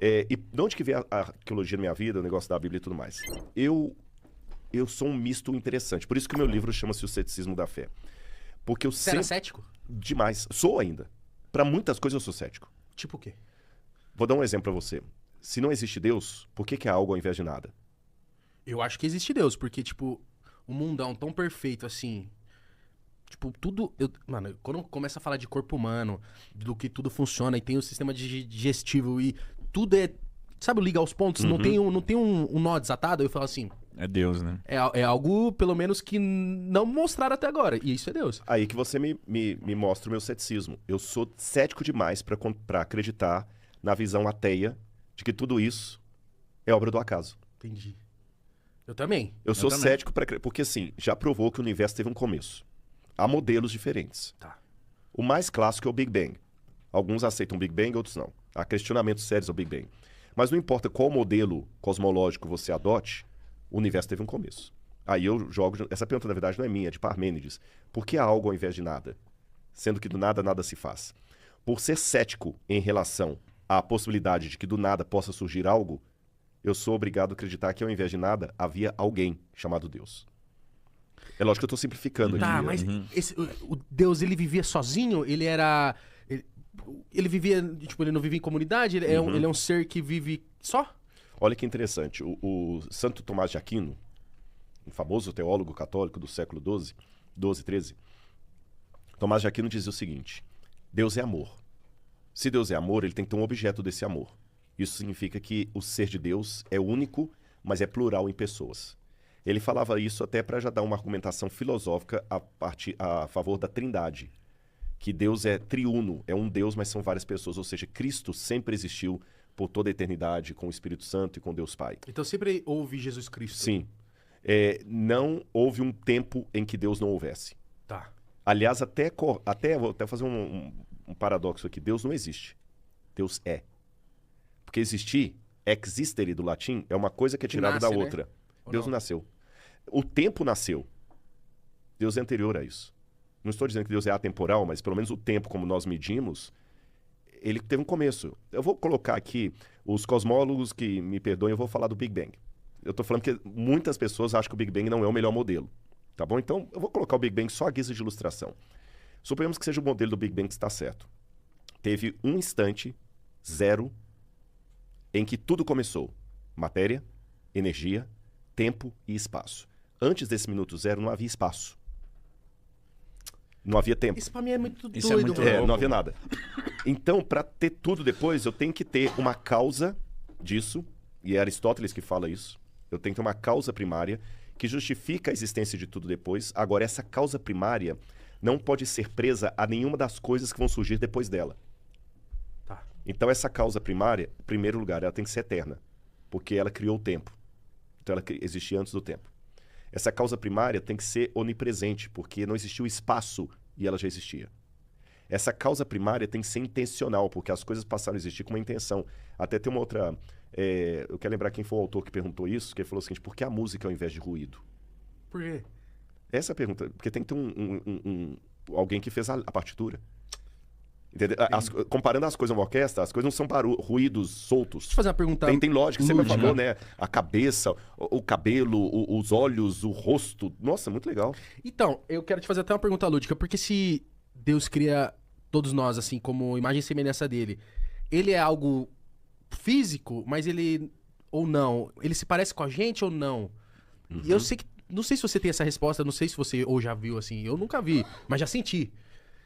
E de onde que vem a arqueologia na minha vida, o negócio da Bíblia e tudo mais? Eu sou um misto interessante. Por isso que o meu livro chama-se O Ceticismo da Fé. Porque eu Você era cético? Demais. Sou ainda. Para muitas coisas eu sou cético. Tipo o quê? Vou dar um exemplo para você. Se não existe Deus, por que há algo ao invés de nada? Eu acho que existe Deus, porque, tipo, o mundão tão perfeito assim. Tipo, tudo. Mano, quando começa a falar de corpo humano, do que tudo funciona, e tem o sistema digestivo e tudo é. Sabe, liga aos pontos? Não tem um nó desatado, eu falo assim. É Deus, né? É algo, pelo menos, que não mostraram até agora. E isso é Deus. Aí que você me mostra o meu ceticismo. Eu sou cético demais para acreditar na visão ateia de que tudo isso é obra do acaso. Entendi. Eu também. Eu sou também. cético porque, assim, já provou que o universo teve um começo. Há modelos diferentes. Tá. O mais clássico é o Big Bang. Alguns aceitam o Big Bang, outros não. Há questionamentos sérios ao Big Bang. Mas não importa qual modelo cosmológico você adote, o universo teve um começo. Aí eu jogo... Essa pergunta, na verdade, não é minha, é de Parmênides. Por que há algo ao invés de nada? Sendo que do nada, nada se faz. Por ser cético em relação à possibilidade de que do nada possa surgir algo, eu sou obrigado a acreditar que ao invés de nada, havia alguém chamado Deus. É lógico que eu estou simplificando aqui. Tá, mas o Deus, ele vivia sozinho? Ele era... Ele vivia... Tipo, ele não vivia em comunidade? Ele é um ser que vive só? Olha que interessante. O Santo Tomás de Aquino, um famoso teólogo católico do século XII, XIII, Tomás de Aquino dizia o seguinte: Deus é amor. Se Deus é amor, ele tem que ter um objeto desse amor. Isso significa que o ser de Deus é único, mas é plural em pessoas. Ele falava isso até para já dar uma argumentação filosófica a favor da Trindade, que Deus é triuno, é um Deus, mas são várias pessoas, ou seja, Cristo sempre existiu por toda a eternidade com o Espírito Santo e com Deus Pai. Então sempre houve Jesus Cristo. Sim. Não houve um tempo em que Deus não houvesse. Tá. Aliás, vou até fazer um paradoxo aqui. Deus não existe. Deus é. Porque existir, existere do latim, é uma coisa que é tirada da nasce, né? outra. Ou Deus não nasceu. O tempo nasceu. Deus é anterior a isso. Não estou dizendo que Deus é atemporal, mas pelo menos o tempo como nós medimos, ele teve um começo. Eu vou colocar aqui, os cosmólogos que me perdoem, eu vou falar do Big Bang. Eu estou falando que muitas pessoas acham que o Big Bang não é o melhor modelo. Tá bom? Então, eu vou colocar o Big Bang só à guisa de ilustração. Suponhamos que seja o modelo do Big Bang que está certo. Teve um instante, zero, em que tudo começou. Matéria, energia, tempo e espaço. Antes desse minuto zero não havia espaço. Não havia tempo. Isso pra mim é muito Isso é doido, muito mano. Não havia nada. Então, para ter tudo depois, eu tenho que ter uma causa disso, e é Aristóteles que fala isso. Eu tenho que ter uma causa primária que justifica a existência de tudo depois. Agora, essa causa primária não pode ser presa a nenhuma das coisas que vão surgir depois dela. Tá. Então, essa causa primária, em primeiro lugar, ela tem que ser eterna, porque ela criou o tempo. Então, ela existia antes do tempo. Essa causa primária tem que ser onipresente, porque não existiu espaço e ela já existia. Essa causa primária tem que ser intencional, porque as coisas passaram a existir com uma intenção. Até tem uma outra... eu quero lembrar quem foi o autor que perguntou isso, que ele falou o seguinte: por que a música ao invés de ruído? Por quê? Essa é a pergunta. Porque tem que ter alguém que fez a partitura. Entendeu? Comparando as coisas a uma orquestra, as coisas não são ruídos soltos. Deixa eu fazer uma pergunta. Tem lógica, você me lúdica. falou, né? A cabeça, o cabelo, os olhos, o rosto. Nossa, muito legal. Então, eu quero te fazer até uma pergunta lúdica, porque se Deus cria todos nós, assim, como imagem e semelhança dele, ele é algo físico, mas ele... ou não? Ele se parece com a gente ou não? E eu sei que... Não sei se você tem essa resposta, não sei se você ou já viu, assim. Eu nunca vi, mas já senti.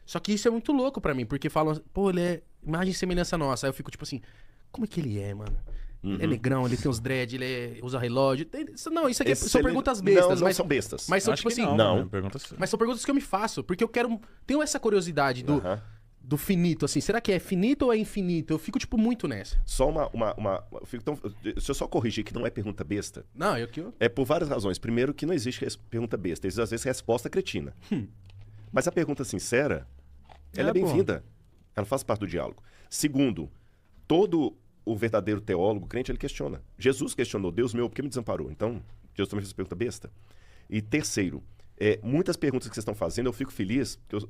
Só que isso é muito louco pra mim, porque falam, pô, ele é imagem e semelhança nossa. Aí eu fico tipo assim, como é que ele é, mano? Ele é negrão, ele tem os dread, usa relógio. Não, isso aqui são perguntas bestas. Não mas são bestas. Mas são Acho tipo que assim. não. não. Mas são perguntas que eu me faço, porque eu quero. Tenho essa curiosidade do finito, assim. Será que é finito ou é infinito? Eu fico, tipo, muito nessa. Só se eu só corrigir que não é pergunta besta, Não, eu que. é por várias razões. Primeiro, que não existe pergunta besta. Existe, às vezes, resposta cretina. Mas a pergunta sincera, ela é bem-vinda. Ela faz parte do diálogo. Segundo, todo o verdadeiro teólogo, crente, ele questiona. Jesus questionou: Deus meu, por que me desamparou? Então, Jesus também fez pergunta besta. E terceiro, muitas perguntas que vocês estão fazendo, eu fico feliz, porque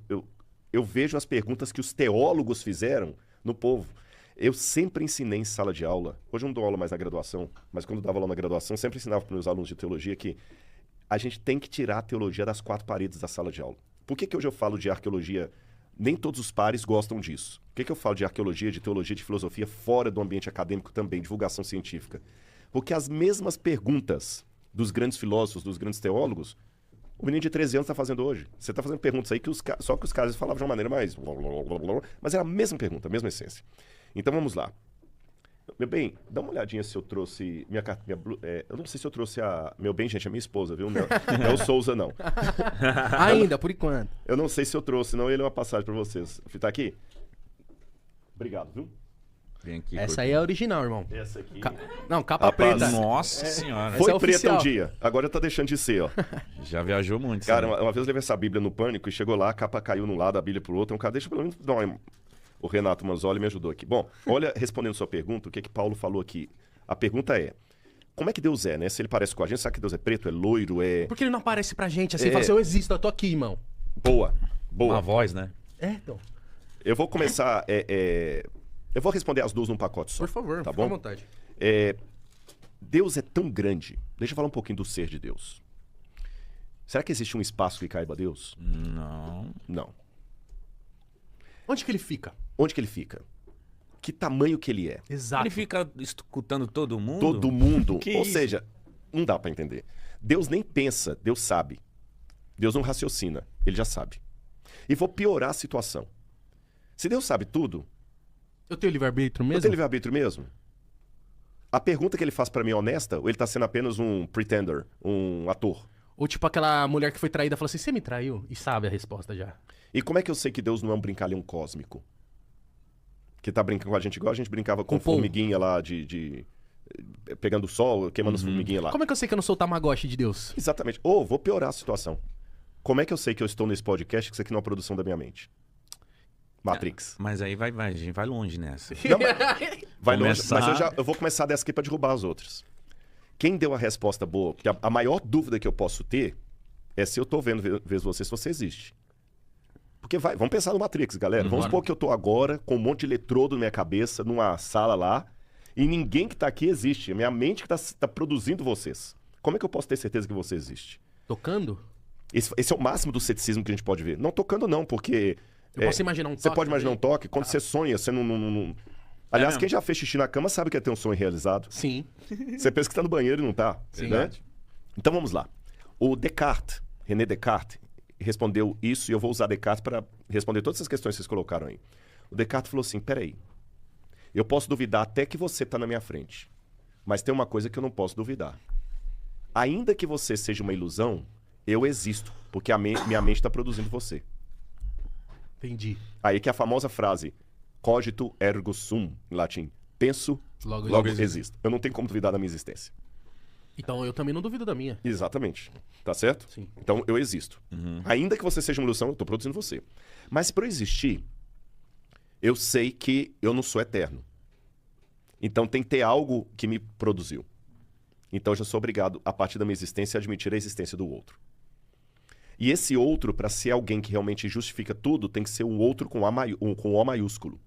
eu vejo as perguntas que os teólogos fizeram no povo. Eu sempre ensinei em sala de aula, hoje eu não dou aula mais na graduação, mas quando eu dava aula na graduação, sempre ensinava para os meus alunos de teologia que a gente tem que tirar a teologia das 4 paredes da sala de aula. Por que hoje eu falo de arqueologia? Nem todos os pares gostam disso. Por que eu falo de arqueologia, de teologia, de filosofia fora do ambiente acadêmico também, divulgação científica? Porque as mesmas perguntas dos grandes filósofos, dos grandes teólogos, o menino de 13 anos está fazendo hoje. Você está fazendo perguntas aí que só que os caras falavam de uma maneira mais... Mas era a mesma pergunta, a mesma essência. Então vamos lá. Meu bem, dá uma olhadinha se eu trouxe eu não sei se eu trouxe a... Meu bem, gente, é minha esposa, viu? Não é o Souza, não. Ainda, por enquanto. Eu não sei se eu trouxe, senão ele é uma passagem para vocês. Tá aqui? Obrigado, viu? Vem aqui, Essa aí é a original, irmão. Essa aqui... Não, capa Rapaz, preta. Nossa senhora. Foi é preta oficial. um dia, agora tá deixando de ser, ó. Já viajou muito. Cara, sabe? uma vez eu levei essa Bíblia no Pânico e chegou lá, a capa caiu num lado, a Bíblia pro outro. Um cara, deixa pelo menos dar uma... O Renato Manzoli me ajudou aqui. Bom, olha, respondendo sua pergunta, o que Paulo falou aqui? A pergunta é, como é que Deus é, né? Se ele parece com a gente, será que Deus é preto, é loiro, é... Por que ele não aparece pra gente assim? Fala assim, eu existo, eu tô aqui, irmão. Boa, boa. Uma voz, né? Então. Eu vou começar... Eu vou responder as duas num pacote só. Por favor, tá fica bom? à vontade. Deus é tão grande. Deixa eu falar um pouquinho do ser de Deus. Será que existe um espaço que caiba a Deus? Não. Não. Onde que ele fica? Onde que ele fica? Que tamanho que ele é? Exato. Ele fica escutando todo mundo? Todo mundo. Que Ou isso? seja, não dá pra entender. Deus nem pensa, Deus sabe. Deus não raciocina, ele já sabe. E vou piorar a situação. Se Deus sabe tudo, Eu tenho livre-arbítrio eu mesmo? tenho livre-arbítrio mesmo? A pergunta que ele faz pra mim é honesta ou ele tá sendo apenas um pretender, um ator? Ou tipo aquela mulher que foi traída fala assim, você me traiu? E sabe a resposta já. E como é que eu sei que Deus não é um brincalhão cósmico? Que tá brincando com a gente igual a gente brincava com Com pombo. formiguinha lá pegando o sol, queimando as formiguinhas lá. Como é que eu sei que eu não sou o Tamagotchi de Deus? Exatamente. Ou vou piorar a situação. Como é que eu sei que eu estou nesse podcast que isso aqui não é uma produção da minha mente? Matrix. Mas aí a gente vai longe nessa. Não, vai longe, Começar- mas eu vou começar dessa aqui pra derrubar as outras. Quem deu a resposta boa? Porque a maior dúvida que eu posso ter é se eu tô vendo você, se você existe. Porque vamos pensar no Matrix, galera. Vamos supor que eu tô agora com um monte de eletrodo na minha cabeça, numa sala lá, e ninguém que tá aqui existe. É minha mente que tá produzindo vocês. Como é que eu posso ter certeza que você existe? Tocando? Esse é o máximo do ceticismo que a gente pode ver. Não tocando não, porque... Eu posso imaginar um toque Você pode imaginar um também? toque. Quando você sonha, você não... Aliás, mesmo? quem já fez xixi na cama sabe que é ter um sonho realizado. Sim. Você pensa que tá no banheiro e não tá. Sim. Né? Então vamos lá. O Descartes, René Descartes, respondeu isso e eu vou usar Descartes para responder todas essas questões que vocês colocaram aí. O Descartes falou assim, peraí, eu posso duvidar até que você tá na minha frente, mas tem uma coisa que eu não posso duvidar. Ainda que você seja uma ilusão, eu existo, porque minha mente está produzindo você. Entendi. Aí que é a famosa frase, cogito ergo sum, em latim. Penso, Logo, logo existe. existo. Eu não tenho como duvidar da minha existência. Então eu também não duvido da minha. Exatamente. Tá certo? Sim. Então eu existo. Ainda que você seja uma ilusão, eu estou produzindo você. Mas para eu existir, eu sei que eu não sou eterno. Então tem que ter algo que me produziu. Então eu já sou obrigado, a partir da minha existência, a admitir a existência do outro. E esse outro, para ser alguém que realmente justifica tudo, tem que ser um outro com O maiúsculo.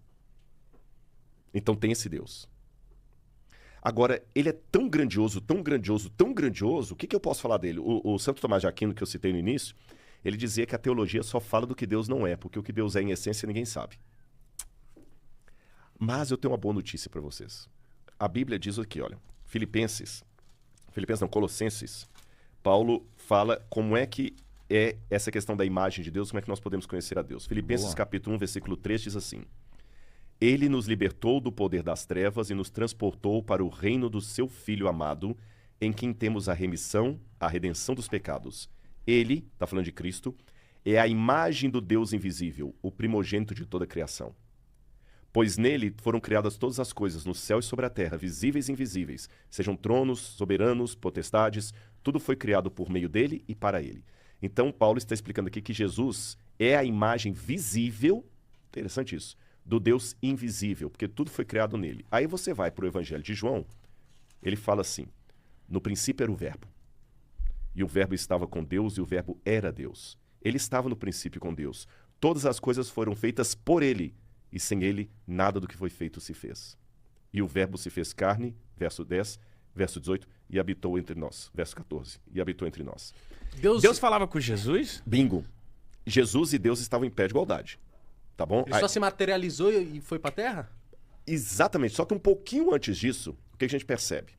Então tem esse Deus. Agora, ele é tão grandioso, tão grandioso, tão grandioso, o que eu posso falar dele? O Santo Tomás de Aquino, que eu citei no início, ele dizia que a teologia só fala do que Deus não é, porque o que Deus é em essência ninguém sabe. Mas eu tenho uma boa notícia para vocês. A Bíblia diz aqui, olha, Colossenses, Paulo fala como é que é essa questão da imagem de Deus, como é que nós podemos conhecer a Deus. Filipenses Boa. capítulo 1, versículo 3 diz assim, Ele nos libertou do poder das trevas e nos transportou para o reino do seu Filho amado, em quem temos a remissão, a redenção dos pecados. Ele, está falando de Cristo, é a imagem do Deus invisível, o primogênito de toda a criação. Pois nele foram criadas todas as coisas, no céu e sobre a terra, visíveis e invisíveis, sejam tronos, soberanos, potestades, tudo foi criado por meio dele e para ele. Então, Paulo está explicando aqui que Jesus é a imagem visível, interessante isso, do Deus invisível, porque tudo foi criado nele. Aí você vai para o Evangelho de João, ele fala assim, no princípio era o verbo, e o verbo estava com Deus e o verbo era Deus. Ele estava no princípio com Deus. Todas as coisas foram feitas por ele, e sem ele nada do que foi feito se fez. E o verbo se fez carne, verso 10, verso 18, e habitou entre nós. Verso 14, e habitou entre nós. Deus falava com Jesus? Bingo. Jesus e Deus estavam em pé de igualdade. Tá bom? Ele só se materializou e foi pra terra? Exatamente. Só que um pouquinho antes disso, o que a gente percebe?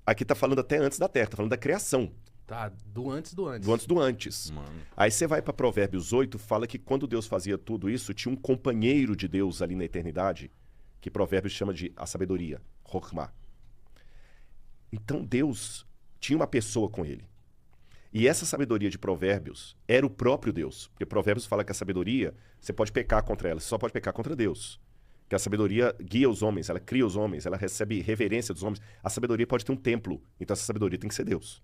Aqui tá falando até antes da terra, tá falando da criação. Tá, do antes do antes. Do antes do antes. Mano. Aí você vai para Provérbios 8, fala que quando Deus fazia tudo isso, tinha um companheiro de Deus ali na eternidade, que Provérbios chama de a sabedoria, Chokhmah. Então Deus tinha uma pessoa com ele. E essa sabedoria de Provérbios era o próprio Deus. Porque Provérbios fala que a sabedoria, você pode pecar contra ela, você só pode pecar contra Deus. Que a sabedoria guia os homens, ela cria os homens, ela recebe reverência dos homens. A sabedoria pode ter um templo, então essa sabedoria tem que ser Deus.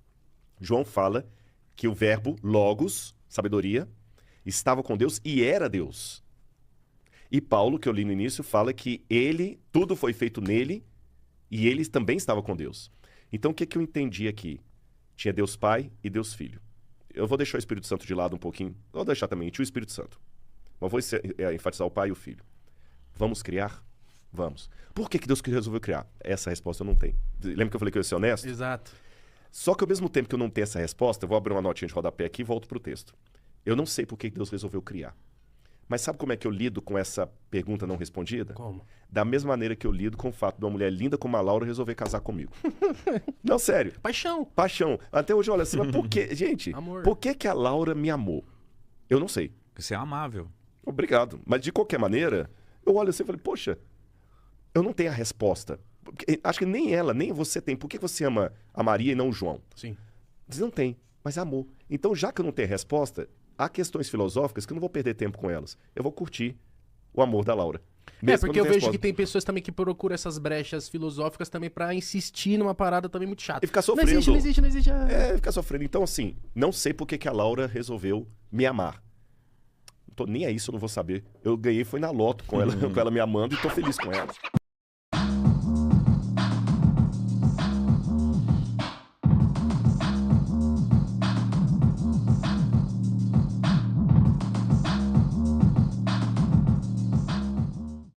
João fala que o verbo, logos, sabedoria, estava com Deus e era Deus. E Paulo, que eu li no início, fala que ele, tudo foi feito nele e ele também estava com Deus. Então o que eu entendi aqui? Tinha Deus Pai e Deus Filho. Eu vou deixar o Espírito Santo de lado um pouquinho. Vou deixar também, tinha o Espírito Santo. Mas vou enfatizar o Pai e o Filho. Vamos criar? Vamos. Por que Deus resolveu criar? Essa resposta eu não tenho. Lembra que eu falei que eu ia ser honesto? Exato. Só que ao mesmo tempo que eu não tenho essa resposta, eu vou abrir uma notinha de rodapé aqui e volto para o texto. Eu não sei por que Deus resolveu criar. Mas sabe como é que eu lido com essa pergunta não respondida? Como? Da mesma maneira que eu lido com o fato de uma mulher linda como a Laura resolver casar comigo. Não, sério. Paixão. Paixão. Até hoje, olha assim, mas por que... Gente, Amor. por que a Laura me amou? Eu não sei. Você é amável. Obrigado. Mas de qualquer maneira, eu olho assim e falei, poxa, eu não tenho a resposta. Acho que nem ela, nem você tem. Por que você ama a Maria e não o João? Sim. Você não tem, mas amou. Então, já que eu não tenho resposta, há questões filosóficas que eu não vou perder tempo com elas. Eu vou curtir o amor da Laura. Mesmo Porque eu não tenha vejo que resposta. tem pessoas também que procuram essas brechas filosóficas também pra insistir numa parada também muito chata. E ficar sofrendo. Não existe. Ficar sofrendo. Então, assim, não sei por que a Laura resolveu me amar. Não tô nem a isso, eu não vou saber. Eu ganhei, foi na loto com ela, com ela me amando e tô feliz com ela.